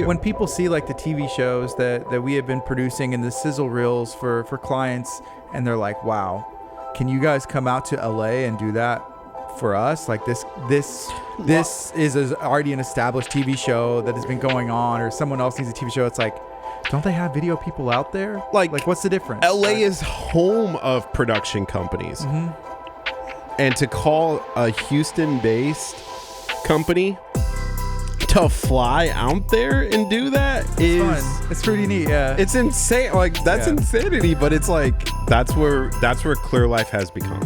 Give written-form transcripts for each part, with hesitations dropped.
When people see like the TV shows that we have been producing and the sizzle reels for clients, and they're like, wow, can you guys come out to LA and do that for us? Like this is already an established TV show that has been going on, or someone else needs a TV show. It's like, don't they have video people out there? Like what's the difference? LA is home of production companies. Mm-hmm. And to call a Houston-based company to fly out there and do that is fun. It's pretty neat. Yeah, it's insane. Like that's insanity, but it's like that's where Clear Life has become.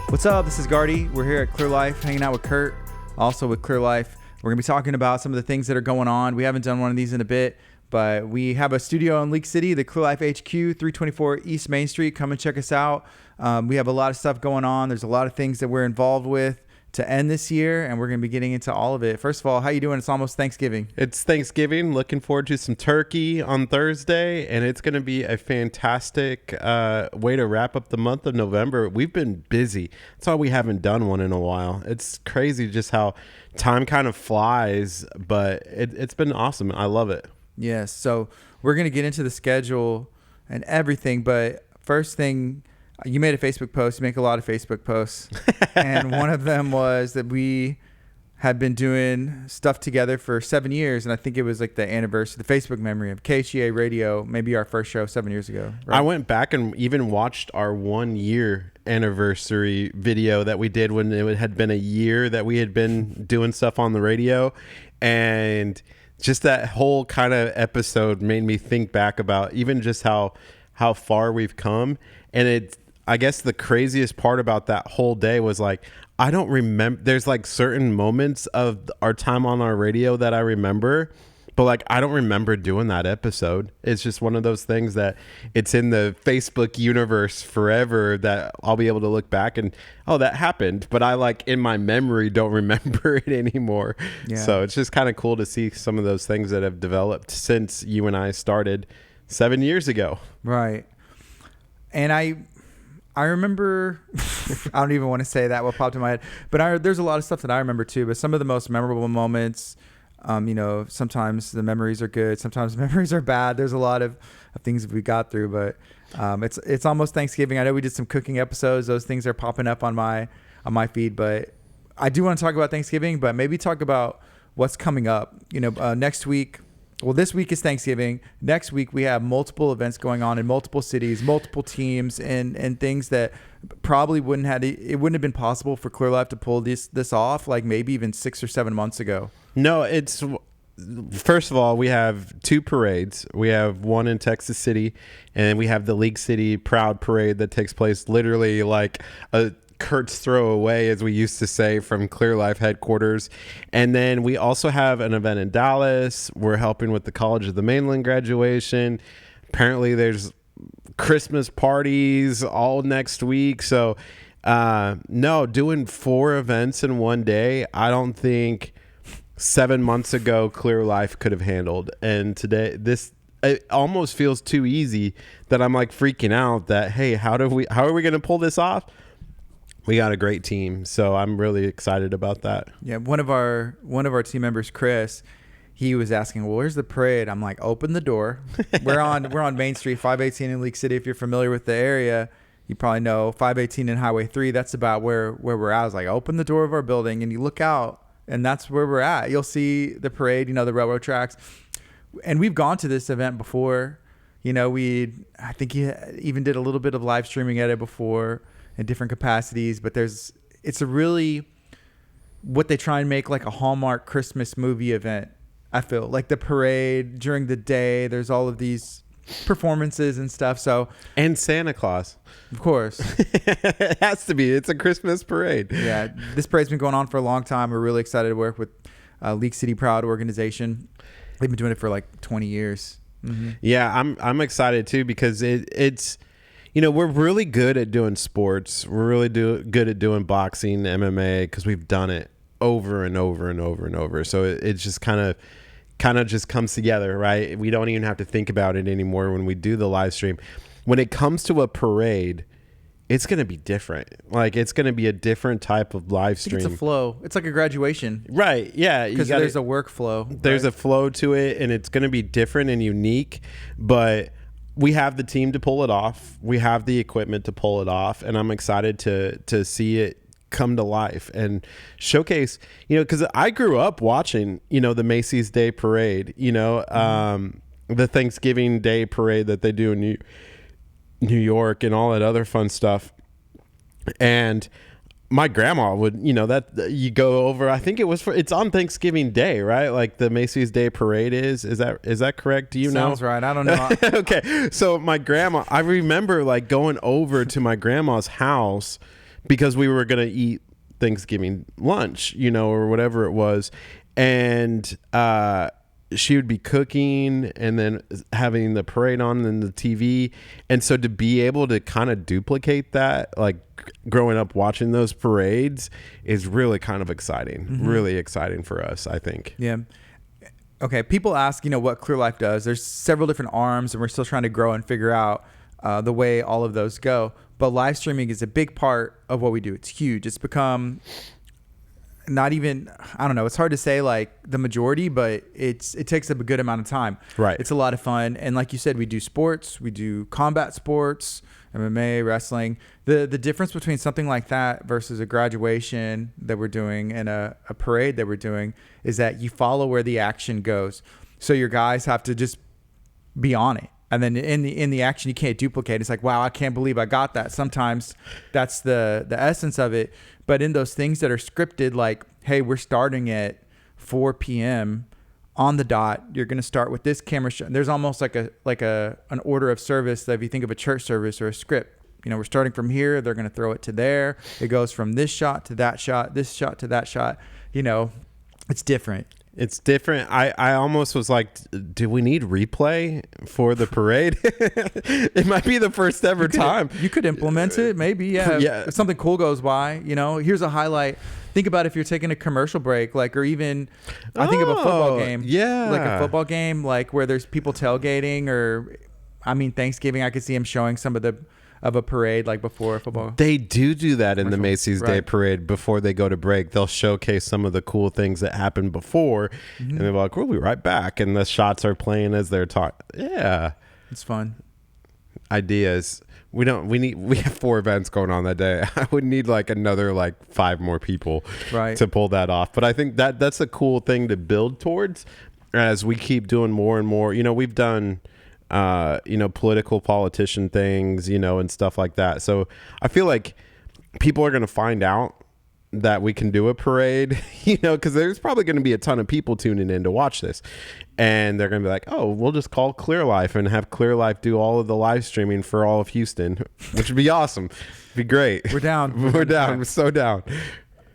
What's up? This is Gardy. We're here at Clear Life, hanging out with Curt, also with Clear Life. We're gonna be talking about some of the things that are going on. We haven't done one of these in a bit, but we have a studio in League City, the Clear Life HQ, 324 East Main Street. Come and check us out. We have a lot of stuff going on. There's a lot of things that we're involved with to end this year, and we're going to be getting into all of it. First of all, how you doing? It's almost Thanksgiving. It's Thanksgiving. Looking forward to some turkey on Thursday, and it's going to be a fantastic way to wrap up the month of November. We've been busy. That's why we haven't done one in a while. It's crazy just how time kind of flies, but it's been awesome. I love it. Yes, so we're going to get into the schedule and everything, but first thing, you made a Facebook post. You make a lot of Facebook posts. And one of them was that we had been doing stuff together for 7 years. And I think it was like the anniversary, the Facebook memory of KHEA Radio, maybe our first show 7 years ago. Right? I went back and even watched our 1 year anniversary video that we did when it had been a year that we had been doing stuff on the radio. And just that whole kind of episode made me think back about even just how far we've come. And I guess the craziest part about that whole day was like, I don't remember. There's like certain moments of our time on our radio that I remember, but like, I don't remember doing that episode. It's just one of those things that it's in the Facebook universe forever that I'll be able to look back and, oh, that happened. But I like in my memory don't remember it anymore. Yeah. So it's just kind of cool to see some of those things that have developed since you and I started 7 years ago. Right. And I remember, I don't even want to say that, what popped in my head, but there's a lot of stuff that I remember too, but some of the most memorable moments, sometimes the memories are good, sometimes the memories are bad. There's a lot of things that we got through, but it's almost Thanksgiving. I know we did some cooking episodes. Those things are popping up on my feed, but I do want to talk about Thanksgiving, but maybe talk about what's coming up. Next week. Well, this week is Thanksgiving. Next week, we have multiple events going on in multiple cities, multiple teams, and things that probably wouldn't have been possible for Clear Life to pull this off, like maybe even 6 or 7 months ago. No, first of all, we have 2 parades. We have one in Texas City, and we have the League City Proud Parade that takes place literally like a Curt's throw away, as we used to say, from Clear Life headquarters. And then we also have an event in Dallas. We're helping with the College of the Mainland graduation. Apparently there's Christmas parties all next week. So doing 4 events in one day, I don't think 7 months ago Clear Life could have handled. And today it almost feels too easy that I'm like freaking out that, hey, how are we going to pull this off? We got a great team, so I'm really excited about that. Yeah, one of our team members, Chris, he was asking, "Well, where's the parade?" I'm like, "Open the door." We're on Main Street, 518 in League City. If you're familiar with the area, you probably know 518 and Highway 3. That's about where we're at. I was like, "Open the door of our building, and you look out, and that's where we're at. You'll see the parade, the railroad tracks." And we've gone to this event before. I think he even did a little bit of live streaming at it before, in different capacities, but it's a really what they try and make like a Hallmark Christmas movie event. I feel like the parade during the day, there's all of these performances and stuff. So, and Santa Claus, of course. It has to be. It's a Christmas parade. Yeah, this parade's been going on for a long time. We're really excited to work with League City Proud organization. They've been doing it for like 20 years. Mm-hmm. Yeah, I'm excited too, because it's we're really good at doing sports. We're really good at doing boxing, MMA, because we've done it over and over and over and over. So it just kind of just comes together, right? We don't even have to think about it anymore when we do the live stream. When it comes to a parade, it's going to be different. Like, it's going to be a different type of live stream. It's a flow. It's like a graduation. Right. Yeah. Because there's a workflow. There's a flow to it, and it's going to be different and unique, but we have the team to pull it off. We have the equipment to pull it off, and I'm excited to see it come to life and showcase, because I grew up watching, the Macy's Day Parade, the Thanksgiving Day Parade that they do in New York and all that other fun stuff. And my grandma would, that you go over, I think it's on Thanksgiving Day, right? Like the Macy's Day Parade is that correct? Do you know? Sounds right. I don't know. Okay. So my grandma, I remember like going over to my grandma's house because we were going to eat Thanksgiving lunch, or whatever it was. And, she would be cooking and then having the parade on and the TV. And so to be able to kind of duplicate that, like growing up watching those parades, is really kind of exciting, really exciting for us, I think. Yeah. Okay. People ask, what Clear Life does. There's several different arms, and we're still trying to grow and figure out the way all of those go. But live streaming is a big part of what we do. It's huge. It's become not even, I don't know, it's hard to say like the majority, but it takes up a good amount of time. Right. It's a lot of fun. And like you said, we do sports, we do combat sports, MMA, wrestling. The difference between something like that versus a graduation that we're doing and a parade that we're doing is that you follow where the action goes. So your guys have to just be on it. And then in the action, you can't duplicate. It's like, wow, I can't believe I got that. Sometimes that's the essence of it. But in those things that are scripted, like, hey, we're starting at 4 p.m. on the dot. You're going to start with this camera shot. There's almost like an order of service that if you think of a church service or a script, we're starting from here. They're going to throw it to there. It goes from this shot to that shot, this shot to that shot. It's different. It's different. I almost was like, do we need replay for the parade? It might be the first ever time. You could implement it, maybe. Yeah. If something cool goes by, here's a highlight. Think about if you're taking a commercial break, or even I think of a football game. Yeah. Like a football game, where there's people tailgating, or Thanksgiving, I could see them showing some of a parade before football. They do that in the Macy's Day Parade before they go to break. They'll showcase some of the cool things that happened before, and they're like, we'll be right back, and the shots are playing as they're talking. Yeah, it's fun. Ideas. We have 4 events going on that day. I would need another 5 more people to pull that off. But I think that's a cool thing to build towards as we keep doing more and more. We've done political politician things, and stuff like that. So I feel like people are going to find out that we can do a parade, because there's probably going to be a ton of people tuning in to watch this, and they're going to be like, oh, we'll just call Clear Life and have Clear Life do all of the live streaming for all of Houston, which would be awesome. It'd be great. We're down. We're down. We're so down.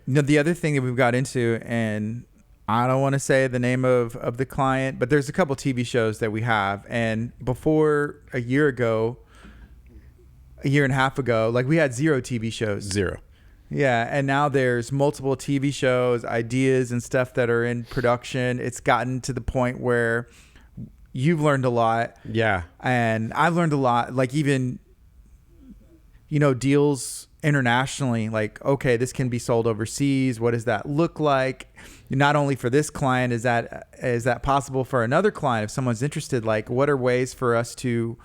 The other thing that we've got into, and I don't want to say the name of the client, but there's a couple TV shows that we have. And before a year and a half ago, we had 0 TV shows. 0. Yeah. And now there's multiple TV shows, ideas and stuff that are in production. It's gotten to the point where you've learned a lot. Yeah. And I've learned a lot, even, deals internationally, okay, this can be sold overseas. What does that look like? Not only for this client, is that possible for another client if someone's interested? What are ways for us to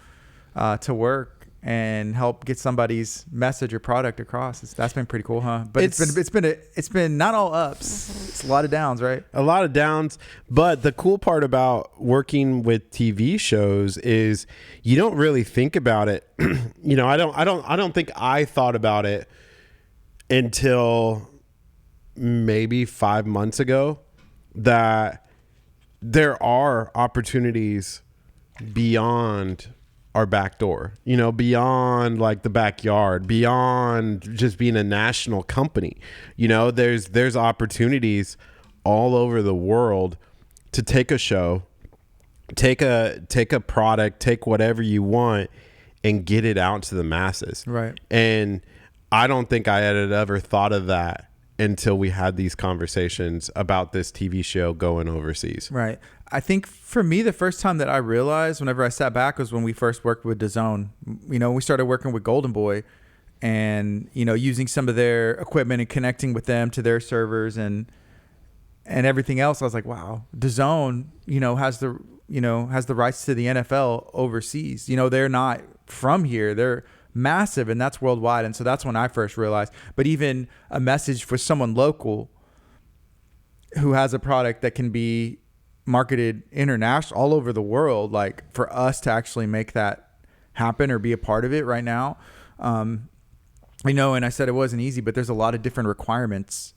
work and help get somebody's message or product across? That's been pretty cool, huh? But it's been not all ups. It's a lot of downs, right? A lot of downs. But the cool part about working with TV shows is you don't really think about it. I don't think I thought about it until maybe 5 months ago that there are opportunities beyond our back door, beyond the backyard, beyond just being a national company. There's opportunities all over the world to take a show, take a product, take whatever you want and get it out to the masses. Right. And I don't think I had ever thought of that until we had these conversations about this TV show going overseas. Right. I think for me, the first time that I realized whenever I sat back was when we first worked with DAZN. We started working with Golden Boy, and using some of their equipment and connecting with them to their servers and everything else. I was like, wow, DAZN, has the rights to the NFL overseas. They're not from here. They're massive, and that's worldwide. And so that's when I first realized. But even a message for someone local who has a product that can be marketed international all over the world, like for us to actually make that happen or be a part of it right now. And I said it wasn't easy, but there's a lot of different requirements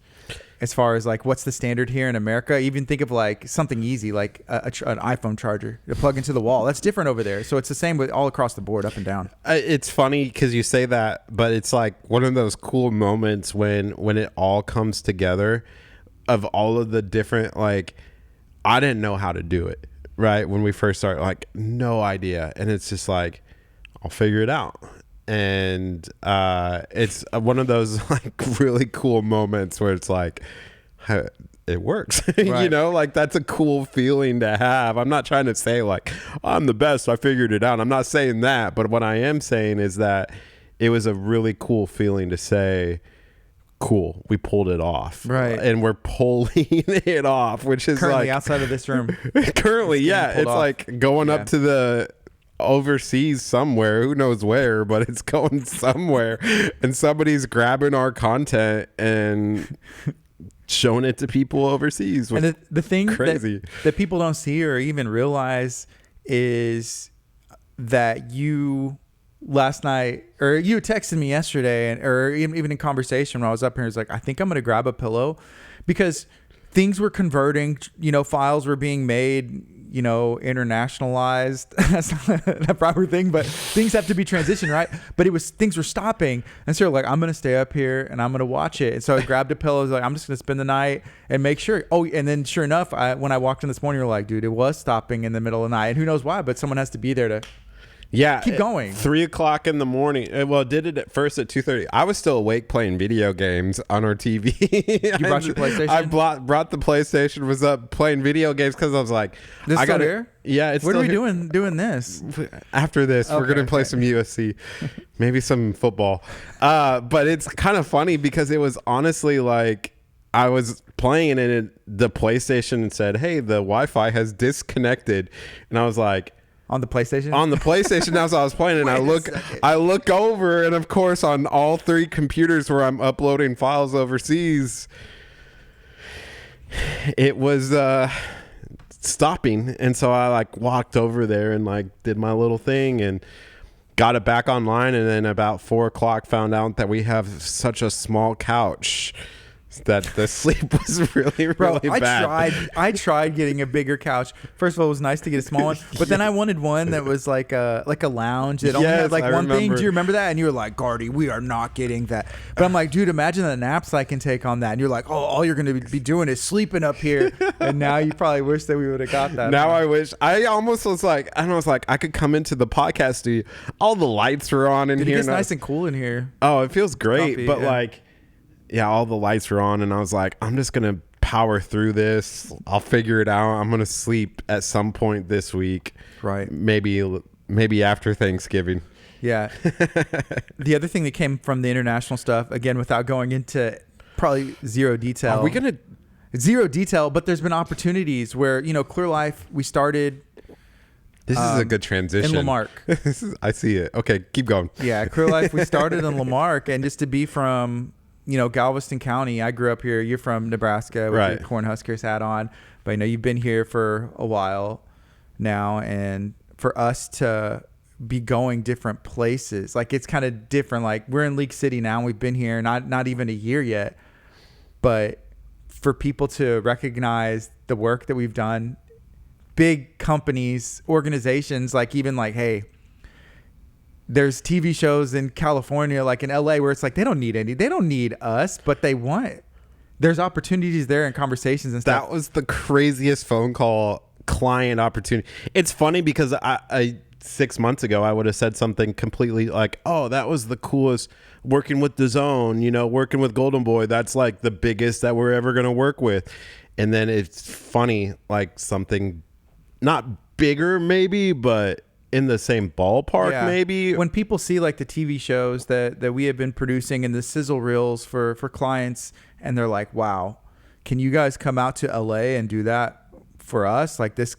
as far as like what's the standard here in America. Even think of like something easy like an iPhone charger to plug into the wall. That's different over there. So it's the same with all across the board, up and down. It's funny because you say that, but it's like one of those cool moments when it all comes together of all of the different, like, I didn't know how to do it, right? When we first started, like, no idea. And it's just like, I'll figure it out. And it's one of those like really cool moments where it's like, it works. Right. Like that's a cool feeling to have. I'm not trying to say like I'm the best, I figured it out. I'm not saying that, but what I am saying is that it was a really cool feeling to say, cool, we pulled it off, right? And we're pulling it off, which is currently like outside of this room. Currently, yeah, it's off. Like going up to the overseas somewhere, who knows where, but it's going somewhere, and somebody's grabbing our content and showing it to people overseas. And the thing crazy that people don't see or even realize is that you last night, or you texted me yesterday, or even in conversation when I was up here, it's like, I think I'm going to grab a pillow, because things were converting, files were being made, internationalized. That's not a proper thing, but things have to be transitioned, right? But things were stopping. And so like, I'm going to stay up here and I'm going to watch it. And so I grabbed a pillow. I was like, I'm just going to spend the night and make sure. Oh, and then sure enough, when I walked in this morning, you're like, dude, it was stopping in the middle of the night. And who knows why, but someone has to be there to keep going. 3:00 in the morning. Well, did it at first at 2:30. I was still awake playing video games on our TV. You brought your PlayStation? I brought the PlayStation, was up playing video games because I was like, I got here. Yeah, it's what are we here. doing this? After this, we're gonna play some UFC, maybe some football. But it's kind of funny because it was honestly like I was playing and the PlayStation said, "Hey, the Wi-Fi has disconnected," and I was like, on the PlayStation? On the PlayStation, as I was playing, and I look over, and of course, on all three computers where I'm uploading files overseas, it was stopping. And so I like walked over there and like did my little thing and got it back online. And then about 4:00, found out that we have such a small couch that the sleep was really bad. I tried getting a bigger couch. First of all, it was nice to get a small one, but then I wanted one that was like a lounge that only had like one thing. Do you remember that? And you were like, Gardy, we are not getting that. But I'm like, dude, imagine the naps I can take on that. And you're like, oh, all you're going to be doing is sleeping up here. And now you probably wish that we would have got that. Now I wish. I almost was like, I could come into the podcast studio. All the lights were on in here. It gets nice and cool in here. Oh, it feels great. Coffee, but like, yeah, all the lights were on, and I was like, I'm just going to power through this. I'll figure it out. I'm going to sleep at some point this week. Right. Maybe after Thanksgiving. Yeah. The other thing that came from the international stuff, again, without going into probably zero detail. Are we going to? Zero detail, but there's been opportunities where, Clear Life, we started. This is a good transition. In Lamarck. I see it. Okay, keep going. Yeah, Clear Life, we started in Lamarck, and just to be from Galveston County. I grew up here. You're from Nebraska with your Cornhuskers hat on. But, you've been here for a while now. And for us to be going different places, like it's kind of different. Like we're in League City now. And we've been here not even a year yet. But for people to recognize the work that we've done, big companies, organizations, like even like, hey, there's TV shows in California, like in LA, where it's like they don't need us, but they want. There's opportunities there and conversations and stuff. That was the craziest phone call client opportunity. It's funny because I 6 months ago I would have said something completely like, "Oh, that was the coolest working with DAZN, working with Golden Boy. That's like the biggest that we're ever gonna work with." And then it's funny, like something not bigger maybe, but in the same ballpark, maybe. When people see like the TV shows that we have been producing and the sizzle reels for clients, and they're like, wow, can you guys come out to LA and do that for us? Like this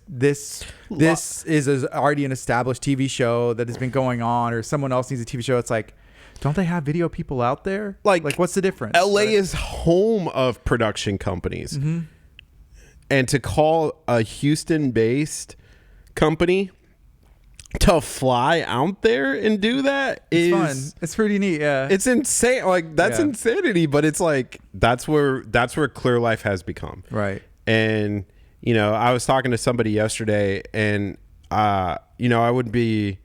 is already an established TV show that has been going on, or someone else needs a TV show. It's like, don't they have video people out there? Like what's the difference? LA is home of production companies. Mm-hmm. And to call a Houston-based company to fly out there and do that is fun. It's pretty neat. Yeah, it's insane. Like that's insanity, but it's like that's where Clear Life has become. Right. And you know, I was talking to somebody yesterday, and you know, I would be,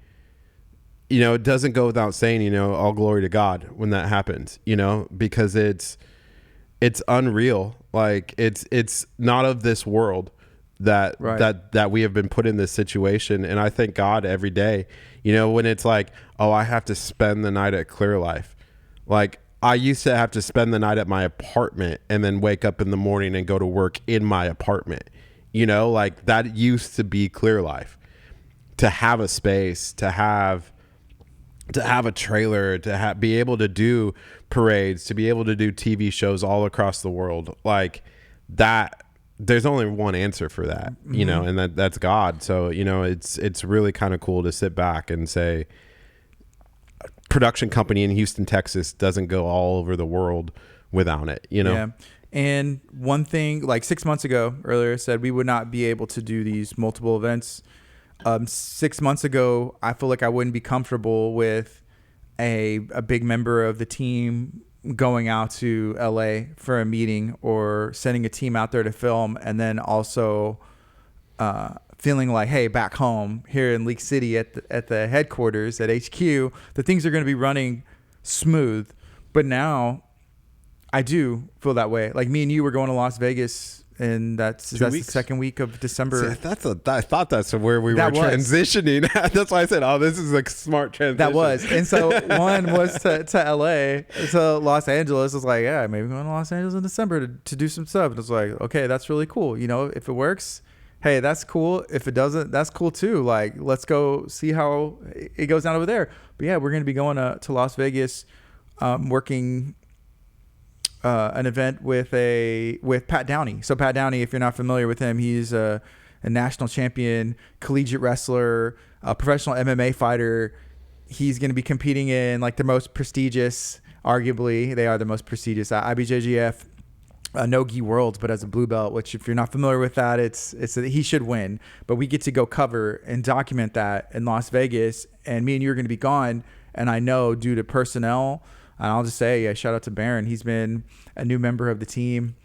you know, it doesn't go without saying, you know, all glory to God when that happens, you know, because it's unreal. Like it's not of this world that we have been put in this situation. And I thank God every day, you know, when it's like, oh, I have to spend the night at Clear Life. Like I used to have to spend the night at my apartment and then wake up in the morning and go to work in my apartment, you know, like that used to be Clear Life. To have a space, to have a trailer, to be able to do parades, to be able to do TV shows all across the world, like that. There's only one answer for that, you know, and that's God. So, you know, it's really kind of cool to sit back and say, a production company in Houston, Texas doesn't go all over the world without it, you know? Yeah. And one thing, like 6 months ago, earlier said we would not be able to do these multiple events. 6 months ago, I feel like I wouldn't be comfortable with a big member of the team going out to LA for a meeting or sending a team out there to film, and then also feeling like, hey, back home here in Leak City at the headquarters at HQ, the things are going to be running smooth. But now I do feel that way. Like me and you were going to Las Vegas, and that's the second week of December. See, I thought that's where we were transitioning. That's why I said, oh, this is a smart transition. That was. And so one was to LA, to Los Angeles. I was like, yeah, maybe going to Los Angeles in December to do some stuff. And it's like, okay, that's really cool. You know, if it works, hey, that's cool. If it doesn't, that's cool too. Like, let's go see how it goes down over there. But yeah, we're going to be going to Las Vegas, working an event with Pat Downey. So Pat Downey, if you're not familiar with him, he's a national champion, collegiate wrestler, a professional MMA fighter. He's going to be competing in like the most prestigious, arguably they are the most prestigious IBJJF no-gi worlds, but as a blue belt, which if you're not familiar with that, he should win. But we get to go cover and document that in Las Vegas, and me and you are going to be gone. And I know due to personnel, and I'll just say, shout out to Barron. He's been a new member of the team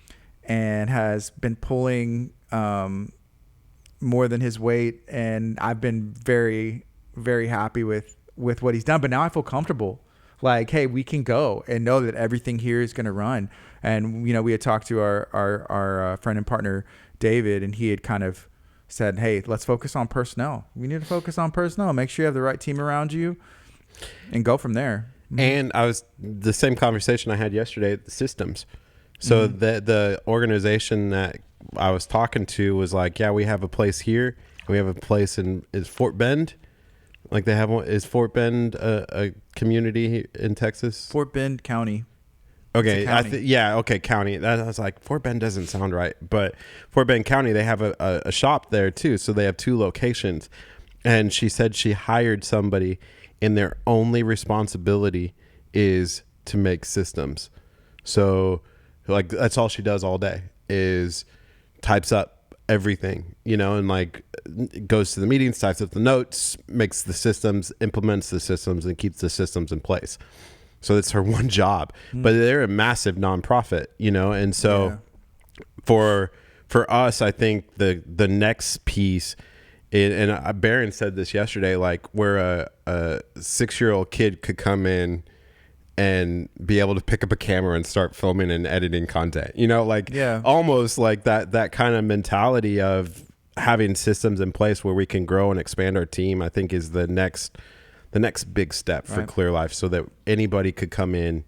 and has been pulling more than his weight. And I've been very, very happy with what he's done. But now I feel comfortable. Like, hey, we can go and know that everything here is going to run. And, you know, we had talked to our friend and partner, David, and he had kind of said, hey, let's focus on personnel. We need to focus on personnel. Make sure you have the right team around you and go from there. And the same conversation I had yesterday, the systems. So the organization that I was talking to was like, yeah, we have a place here. We have a place is Fort Bend. Like they have one. Is Fort Bend a community in Texas? Fort Bend County. Okay. County. I was like, Fort Bend doesn't sound right. But Fort Bend County, they have a shop there too. So they have 2 locations. And she said she hired somebody and their only responsibility is to make systems. So like that's all she does all day is types up everything, you know, and like goes to the meetings, types up the notes, makes the systems, implements the systems, and keeps the systems in place. So that's her one job. But they're a massive nonprofit, you know, and so for us, I think the next piece, and Barron said this yesterday, like where a 6-year-old kid could come in and be able to pick up a camera and start filming and editing content, you know, like almost like that kind of mentality of having systems in place where we can grow and expand our team, I think is the next big step for Clear Life, so that anybody could come in,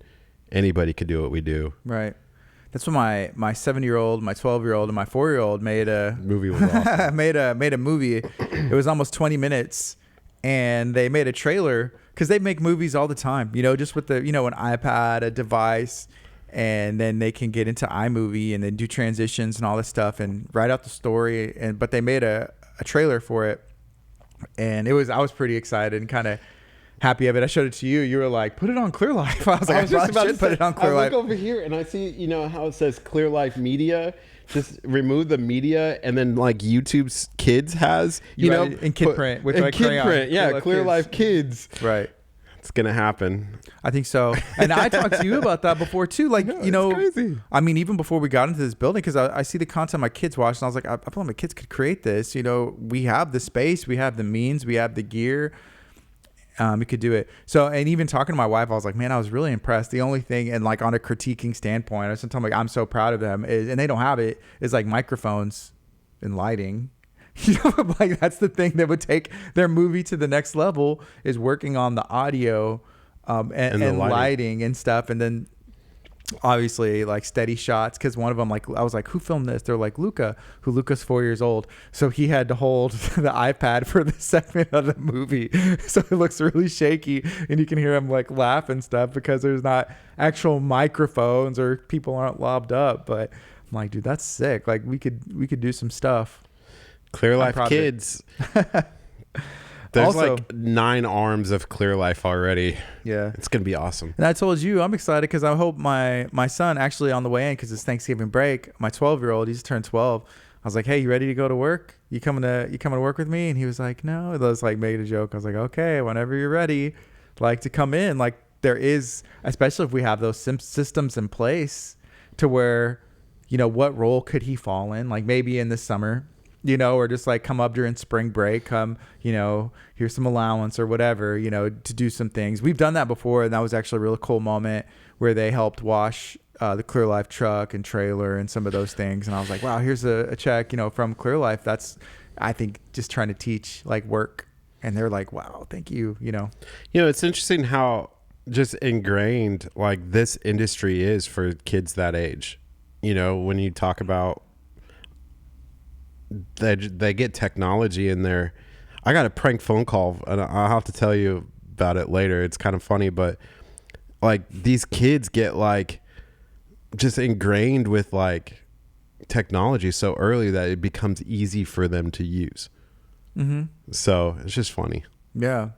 anybody could do what we do. Right. That's when my 7-year-old, my 12-year-old, and my 4-year-old made a movie. Was awesome. made a movie. It was almost 20 minutes, and they made a trailer because they make movies all the time, just with the, an iPad, a device, and then they can get into iMovie and then do transitions and all this stuff and write out the story. But they made a trailer for it, and I was pretty excited and kind of happy of it. I showed it to you. You were like, put it on Clear Life. I was like, I just about to put it on Clear Life. I look over here and I see, how it says Clear Life Media. Just remove the media, and then like YouTube's Kids has, in kid print, which like kid print, yeah, Clear Life Kids, right? It's gonna happen. I think so. And I talked to you about that before too. Like, it's crazy. I mean, even before we got into this building, because I see the content my kids watch, and I was like, I thought my kids could create this. We have the space, we have the means, we have the gear. We could do it. So, and even talking to my wife, I was like, man, I was really impressed. The only thing, and like on a critiquing standpoint, I was sometimes like, I'm so proud of them, and they don't have it, is like microphones and lighting. Like that's the thing that would take their movie to the next level, is working on the audio and the lighting and stuff. And then obviously like steady shots, because one of them, like I was like, who filmed this? They're like, Luca's 4 years old, so he had to hold the iPad for the segment of the movie, so it looks really shaky, and you can hear him like laugh and stuff because there's not actual microphones or people aren't lobbed up. But I'm like, dude, that's sick. Like we could do some stuff. Clear Life Kids. There's also like 9 arms of Clear Life already. Yeah. It's going to be awesome. And I told you, I'm excited because I hope my son actually on the way in, because it's Thanksgiving break, my 12-year-old, he's turned 12. I was like, hey, you ready to go to work? You coming to work with me? And he was like, no. I was like, made a joke. I was like, okay, whenever you're ready, like to come in. Like there is, especially if we have those systems in place to where, what role could he fall in? Like maybe in the summer, or just like come up during spring break, here's some allowance or whatever, to do some things. We've done that before, and that was actually a really cool moment where they helped wash the Clear Life truck and trailer and some of those things. And I was like, wow, here's a check, from Clear Life. That's, I think, just trying to teach like work. And they're like, wow, thank you, It's interesting how just ingrained like this industry is for kids that age. When you talk about they get technology in there. I got a prank phone call, and I'll have to tell you about it later. It's kind of funny, but like these kids get like just ingrained with like technology so early that it becomes easy for them to use. Mm-hmm. So it's just funny. Yeah,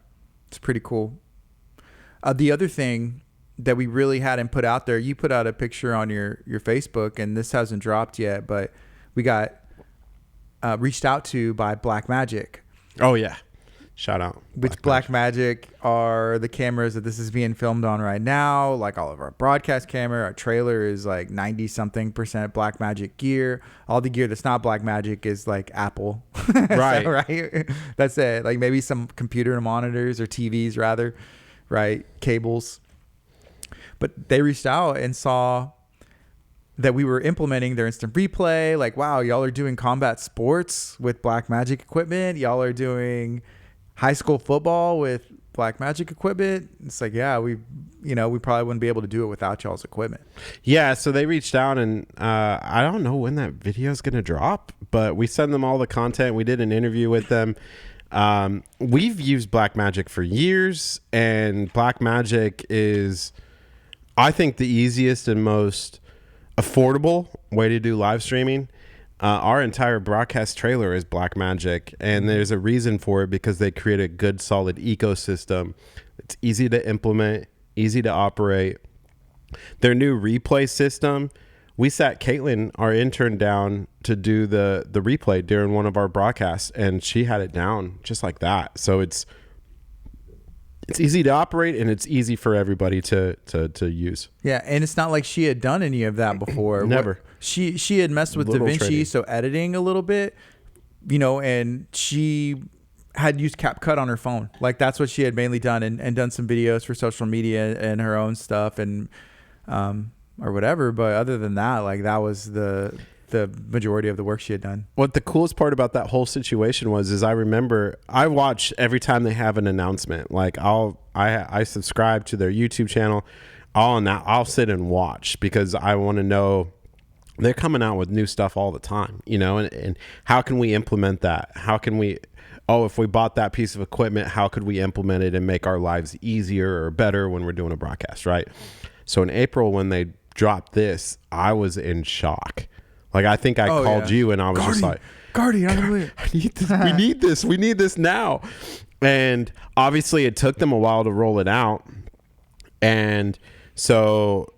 it's pretty cool. The other thing that we really hadn't put out there, you put out a picture on your Facebook, and this hasn't dropped yet, but we got reached out to by Black Magic. Oh yeah, shout out. Which Black Magic are the cameras that this is being filmed on right now. Like all of our broadcast camera, our trailer is like 90-something% Black Magic gear. All the gear that's not Black Magic is like Apple. Right. So, right. That's it. Like maybe some computer monitors or TVs rather, right? Cables. But they reached out and saw that we were implementing their instant replay. Like, wow, y'all are doing combat sports with Black Magic equipment. Y'all are doing high school football with Black Magic equipment. It's like, yeah, we probably wouldn't be able to do it without y'all's equipment. Yeah. So they reached out, and I don't know when that video is going to drop, but we send them all the content. We did an interview with them. We've used Black Magic for years, and Black Magic is, I think, the easiest and most affordable way to do live streaming. Our entire broadcast trailer is Black Magic, and there's a reason for it, because they create a good solid ecosystem. It's easy to implement, easy to operate. Their new replay system, we sat Caitlin, our intern, down to do the replay during one of our broadcasts, and she had it down just like that. So it's easy to operate, and it's easy for everybody to use. Yeah, and it's not like she had done any of that before. Never. She had messed with DaVinci, training. so editing a little bit, and she had used CapCut on her phone. Like that's what she had mainly done, and done some videos for social media and her own stuff and or whatever. But other than that, like that was the majority of the work she had done. What the coolest part about that whole situation was I remember I watch every time they have an announcement. Like I subscribe to their YouTube channel. I'll sit and watch, because I want to know they're coming out with new stuff all the time, and how can we implement that? How can we oh, if we bought that piece of equipment, how could we implement it and make our lives easier or better when we're doing a broadcast, right? So in April, when they dropped this, I was in shock. Like, I think I called you and I was just like, Gardy, I need this. We need this. We need this now. And obviously it took them a while to roll it out. And so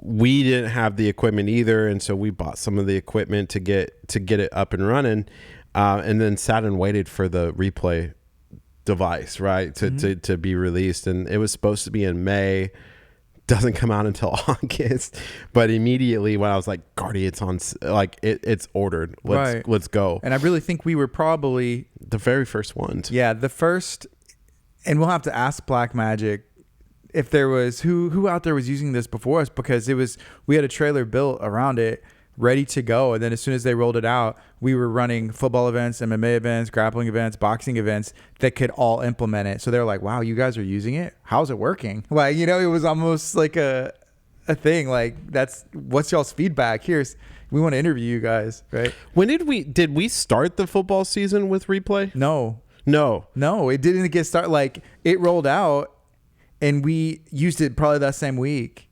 we didn't have the equipment either. And so we bought some of the equipment to get it up and running. And then sat and waited for the replay device, right, to be released. And it was supposed to be in May. Doesn't come out until August. But immediately when I was like, Gardy, it's on, like, it's ordered. Let's go. And I really think we were probably the very first ones. Yeah, the first. And we'll have to ask Black Magic if there was who out there was using this before us, because we had a trailer built around it, ready to go. And then as soon as they rolled it out, we were running football events, MMA events, grappling events, boxing events that could all implement it. So they're like, wow, you guys are using it? How's it working? Like, it was almost like a thing. Like, what's y'all's feedback? We want to interview you guys, right? When did we start the football season with replay? No, it didn't get started. Like, it rolled out and we used it probably that same week.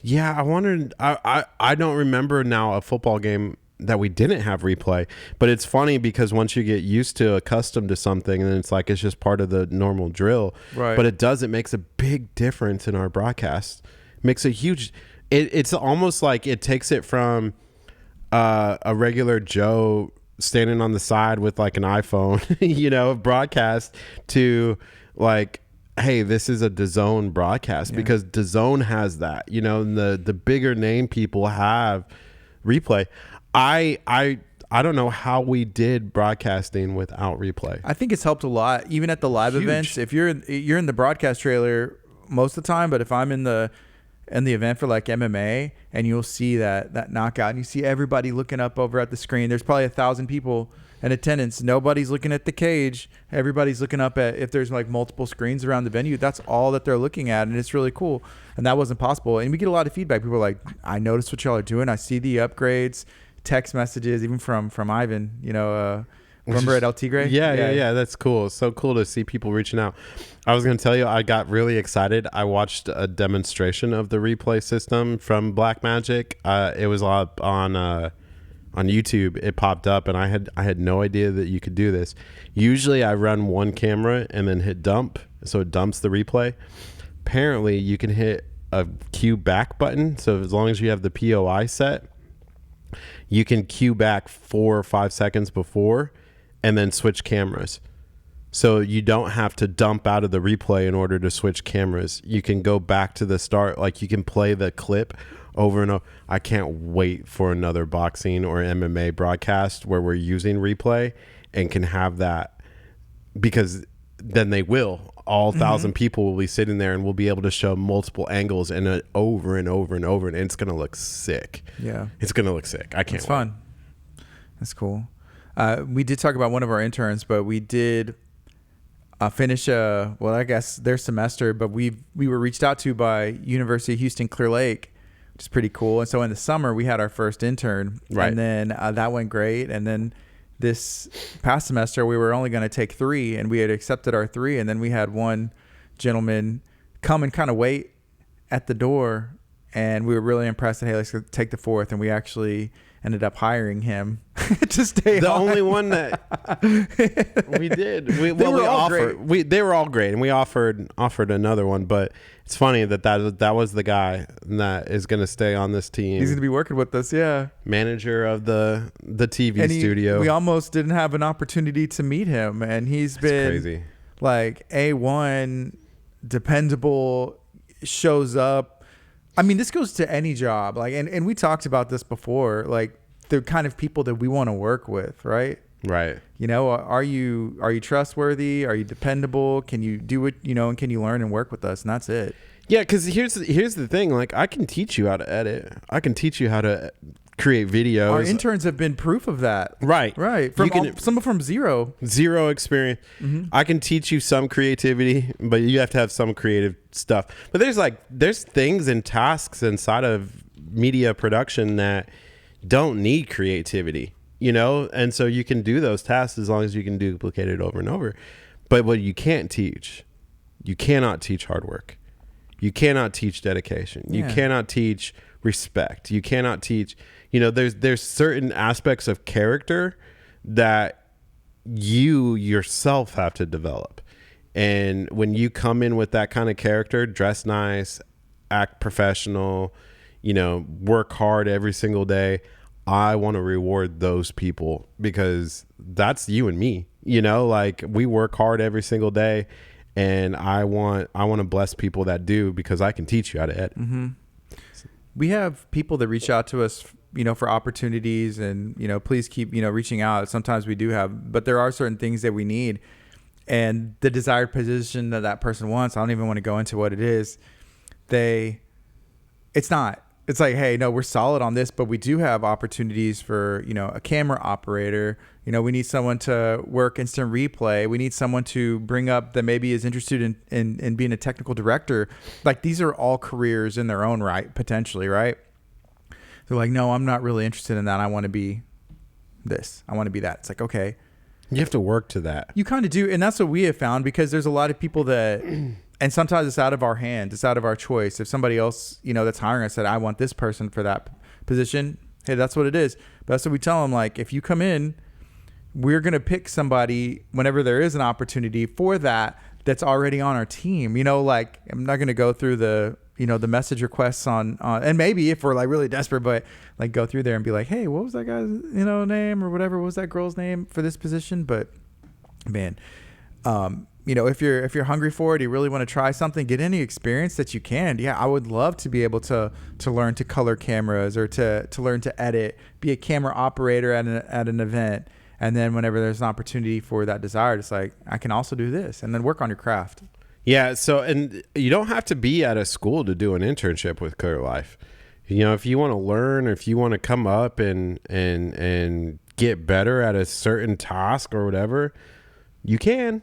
Yeah, I wondered. I don't remember now a football game that we didn't have replay. But it's funny because once you get used to, accustomed to something, and it's like it's just part of the normal drill. Right. But it makes a big difference in our broadcast. It makes a huge. It's almost like it takes it from a regular Joe standing on the side with like an iPhone, broadcast to like, hey, this is a DAZN broadcast, because DAZN has that, and the bigger name people have replay. I don't know how we did broadcasting without replay. I think it's helped a lot, even at the live events. If you're in the broadcast trailer most of the time, but if I'm in the event for like MMA, and you'll see that knockout, and you see everybody looking up over at the screen, there's probably 1,000 people in attendance. Nobody's looking at the cage. Everybody's looking up at, if there's like multiple screens around the venue, that's all that they're looking at. And it's really cool. And that wasn't possible. And we get a lot of feedback. People are like, I noticed what y'all are doing. I see the upgrades, text messages, even from Ivan, remember at El Tigre? Yeah. That's cool. It's so cool to see people reaching out. I was going to tell you, I got really excited. I watched a demonstration of the replay system from Black Magic. It was up on YouTube. It popped up, and I had no idea that you could do this. Usually I run one camera and then hit dump, so it dumps the replay. Apparently you can hit a cue back button, so as long as you have the POI set, you can cue back 4 or 5 seconds before and then switch cameras. So you don't have to dump out of the replay in order to switch cameras. You can go back to the start, like you can play the clip over and over. I can't wait for another boxing or MMA broadcast where we're using replay and can have that, because then they will. All 1,000 people will be sitting there, and we'll be able to show multiple angles and over and over and over, and it's going to look sick. Yeah. It's going to look sick. I can't wait. It's fun. That's cool. We did talk about one of our interns, but we did finish I guess their semester, but we were reached out to by University of Houston Clear Lake, which is pretty cool. And so in the summer we had our first intern, right, and then that went great. And then this past semester we were only going to take 3, and we had accepted our 3, and then we had one gentleman come and kind of wait at the door, and we were really impressed that, hey, let's take the 4th, and we actually ended up hiring him to stay the on. only one that we did. They were all great, and we offered another one, but it's funny that was the guy that is going to stay on this team. He's going to be working with us, yeah. Manager of the TV studio. We almost didn't have an opportunity to meet him, and he's been crazy. Like A1, dependable, shows up. I mean, this goes to any job, like, and we talked about this before, like the kind of people that we want to work with, right? Right. Are you trustworthy? Are you dependable? Can you do it? And can you learn and work with us? And that's it. Yeah, because here's the thing. Like, I can teach you how to edit. I can teach you how to create videos. Our interns have been proof of that. Right. Some from zero experience. Mm-hmm. I can teach you some creativity, but you have to have some creative stuff. But there's things and tasks inside of media production that don't need creativity. you know? And so you can do those tasks as long as you can duplicate it over and over. But what you cannot teach hard work. You cannot teach dedication. You cannot teach respect. You cannot teach, you know, there's certain aspects of character that you yourself have to develop. And when you come in with that kind of character, dress nice, act professional, you know, work hard every single day, I want to reward those people because that's you and me, you know, like we work hard every single day, and I want to bless people that do, because I can teach you how to edit. Mm-hmm. We have people that reach out to us, you know, for opportunities, and, you know, please keep, you know, reaching out. Sometimes we do have, but there are certain things that we need, and the desired position that person wants, I don't even want to go into what it is. It's like, hey, no, we're solid on this, but we do have opportunities for, you know, a camera operator. You know, we need someone to work instant replay. We need someone to bring up that maybe is interested in being a technical director. Like, these are all careers in their own right, potentially, right? They're like, no, I'm not really interested in that. I want to be this. I want to be that. It's like, okay. You have to work to that. You kind of do. And that's what we have found, because there's a lot of people that... And sometimes it's out of our hands. It's out of our choice. If somebody else, you know, that's hiring us said, I want this person for that position, hey, that's what it is. But that's what we tell them. Like, if you come in, we're going to pick somebody whenever there is an opportunity for that's already on our team. You know, like, I'm not going to go through the, you know, the message requests on, and maybe if we're like really desperate, but like go through there and be like, hey, what was that guy's, you know, name or whatever? What was that girl's name for this position? But man, you know, if you're hungry for it, you really want to try something, get any experience that you can. Yeah, I would love to be able to learn to color cameras, or to learn to edit, be a camera operator at an event. And then whenever there's an opportunity for that desire, it's like, I can also do this, and then work on your craft. Yeah. So, and you don't have to be at a school to do an internship with Clear Life. You know, if you want to learn, or if you want to come up and get better at a certain task or whatever, you can.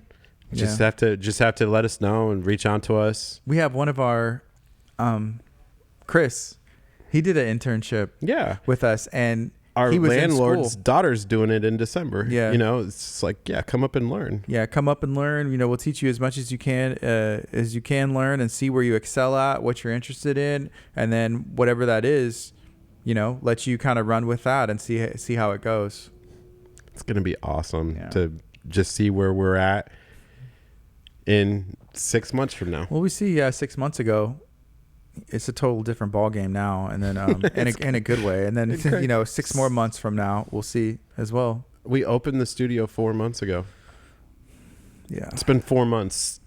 Just have to let us know and reach out to us. We have one of our, Chris, he did an internship with us, and our he was landlord's daughter's doing it in December. Yeah. You know, it's like, come up and learn. Yeah. Come up and learn. You know, we'll teach you as much as you can learn, and see where you excel at, what you're interested in. And then whatever that is, you know, let you kind of run with that and see how it goes. It's going to be awesome to just see where we're at in 6 months from now. Well, we see 6 months ago, it's a total different ball game now, and then in a good way. And then you know, 6 more months from now, we'll see as well. We opened the studio 4 months ago. Yeah, it's been 4 months.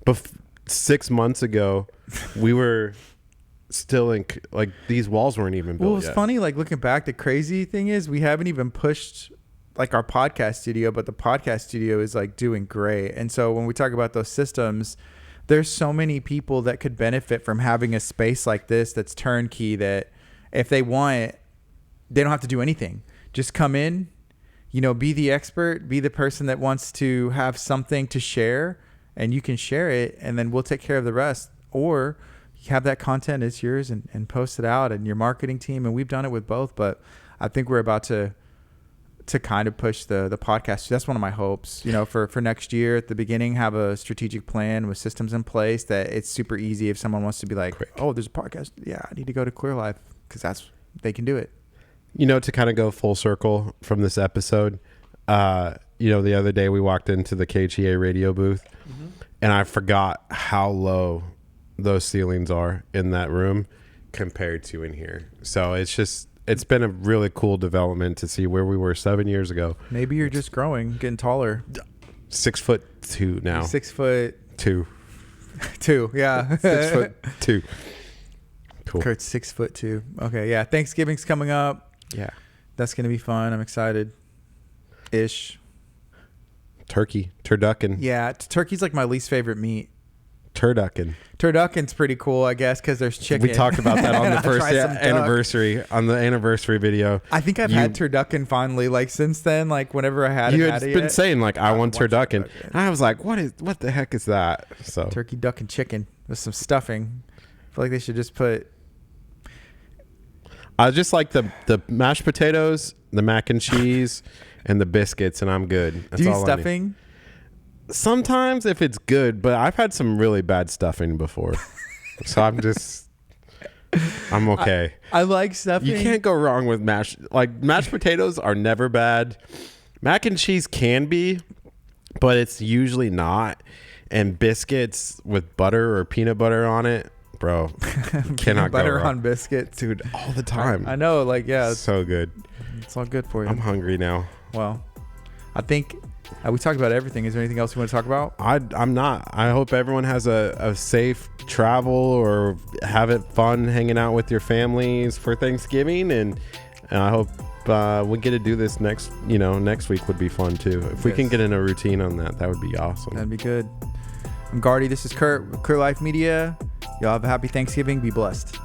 But 6 months ago, we were still in, like, these walls weren't even built. Well, it's funny, like, looking back, the crazy thing is we haven't even pushed like our podcast studio, but the podcast studio is like doing great. And so when we talk about those systems, there's so many people that could benefit from having a space like this that's turnkey, that if they want, they don't have to do anything. Just come in, you know, be the expert, be the person that wants to have something to share, and you can share it, and then we'll take care of the rest. Or you have that content, it's yours, and post it out, and your marketing team. And we've done it with both, but I think we're about to kind of push the podcast. That's one of my hopes, you know, for next year at the beginning, have a strategic plan with systems in place that it's super easy if someone wants to be like, quick. Oh, there's a podcast. Yeah, I need to go to Clear Life, because they can do it. You know, to kind of go full circle from this episode, you know, the other day we walked into the KGA radio booth, and I forgot how low those ceilings are in that room compared to in here. So it's been a really cool development to see where we were 7 years ago. Maybe you're just growing, getting taller. 6'2" now. 6'2". Yeah. 6'2". Cool. Curt's 6'2". Okay. Yeah. Thanksgiving's coming up. Yeah. That's going to be fun. I'm excited. Turducken. Yeah. Turkey's like my least favorite meat. Turducken's pretty cool, I guess, because there's chicken. We talked about that on the first anniversary, on the anniversary video. I think I've had turducken finally, like, since then. Like, whenever I had it, you had been saying, like, I want turducken. And I was like, what the heck is that? So turkey, duck, and chicken with some stuffing. I feel like they should just put. I just like the mashed potatoes, the mac and cheese, and the biscuits, and I'm good. That's Do you eat all stuffing? I need. Sometimes if it's good, but I've had some really bad stuffing before. So I'm okay. I like stuffing. You can't go wrong with mashed potatoes are never bad. Mac and cheese can be, but it's usually not. And biscuits with butter or peanut butter on it, bro, cannot go butter wrong. on biscuits, Dude, all the time. I know, like, yeah, So good. it's all good for you. I'm hungry now. Well, I think we talked about everything. Is there anything else you want to talk about? I'm not. I hope everyone has a safe travel or have it fun hanging out with your families for Thanksgiving, and I hope we get to do this next week would be fun too. If we can get in a routine on that would be awesome. That'd be good. I'm Gardy. This is Curt with Curt Life Media. Y'all have a happy Thanksgiving. Be blessed.